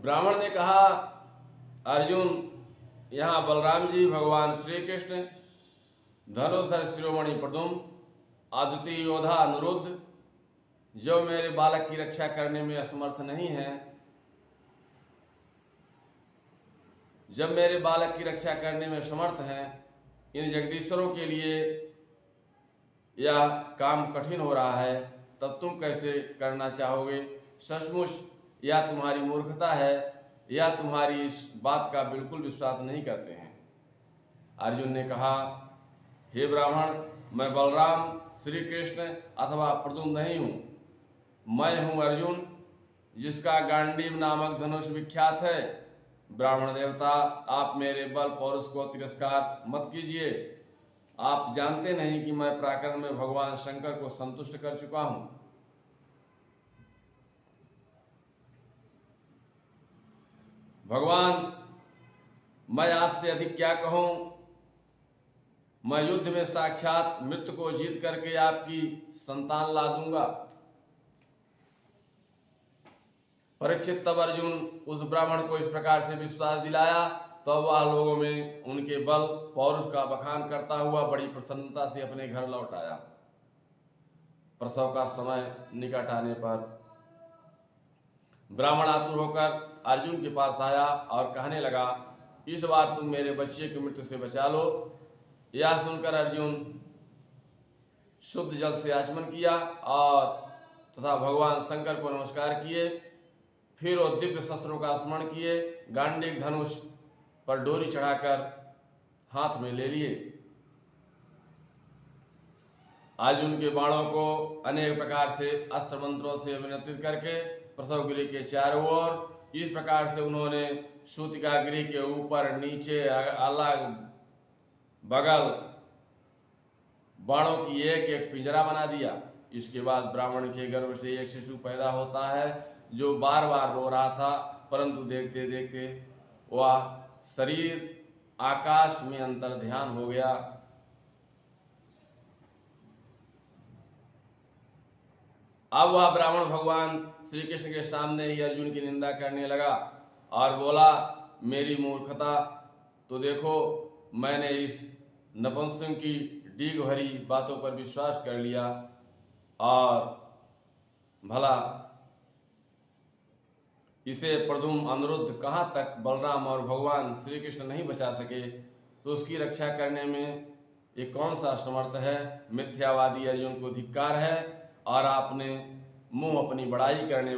ब्राह्मण ने कहा, अर्जुन, यहाँ बलराम जी भगवान श्री कृष्ण, धनुर्धर शिरोमणि प्रद्युम्न, अद्वितीय योद्धा अनिरुद्ध, जो मेरे बालक की रक्षा करने में असमर्थ नहीं है, जब मेरे बालक की रक्षा करने में समर्थ हैं, इन जगदीश्वरों के लिए यह काम कठिन हो रहा है, तब तुम कैसे करना चाहोगे? सचमुच यह तुम्हारी मूर्खता है, या तुम्हारी इस बात का बिल्कुल विश्वास नहीं करते हैं। अर्जुन ने कहा, हे ब्राह्मण, मैं बलराम, श्री कृष्ण अथवा प्रद्युम्न नहीं हूँ। मैं हूँ अर्जुन, जिसका गांडीव नामक धनुष विख्यात है। ब्राह्मण देवता, आप मेरे बल पौरुष को तिरस्कार मत कीजिए। आप जानते नहीं कि मैं पराक्रम में भगवान शंकर को संतुष्ट कर चुका हूं। भगवान, मैं आपसे अधिक क्या कहूं? मैं युद्ध में साक्षात मृत्यु को जीत करके आपकी संतान ला दूंगा। परीक्षित तब अर्जुन उस ब्राह्मण को इस प्रकार से विश्वास दिलाया, तो वह लोगों में उनके बल पौरुष का बखान करता हुआ बड़ी प्रसन्नता से अपने घर लौट आया। प्रसव का समय निकट आने पर ब्राह्मण आतुर होकर अर्जुन के पास आया और कहने लगा, इस बार तुम मेरे बच्चे की मृत्यु से बचा लो। यह सुनकर अर्जुन शुद्ध जल से आचमन किया और तथा भगवान शंकर को नमस्कार किए। फिर वो दिव्य शस्त्रों का स्मरण किए, गांडीव धनुष पर डोरी चढ़ाकर हाथ में ले लिए। अर्जुन के बाणों को अनेक प्रकार से अस्त्र मंत्रों से अभिनंदित करके प्रसव गृह के चारों ओर इस प्रकार से उन्होंने सूतिका गृह के ऊपर नीचे अलग बगल बाणों की एक एक पिंजरा बना दिया। इसके बाद ब्राह्मण के गर्भ से एक शिशु पैदा होता है, जो बार बार रो रहा था, परंतु देखते देखते वह शरीर आकाश में अंतर ध्यान हो गया। अब वह ब्राह्मण भगवान श्री कृष्ण के सामने ही अर्जुन की निंदा करने लगा और बोला, मेरी मूर्खता तो देखो, मैंने इस नपुंसक की डीग भरी बातों पर विश्वास कर लिया, और भला इसे प्रद्युम्न अनिरुद्ध कहाँ तक बलराम और भगवान श्री कृष्ण नहीं बचा सके, तो उसकी रक्षा करने में ये कौन सा समर्थ है? मिथ्यावादी अर्जुन को धिक्कार है, और आपने मुंह अपनी बड़ाई करने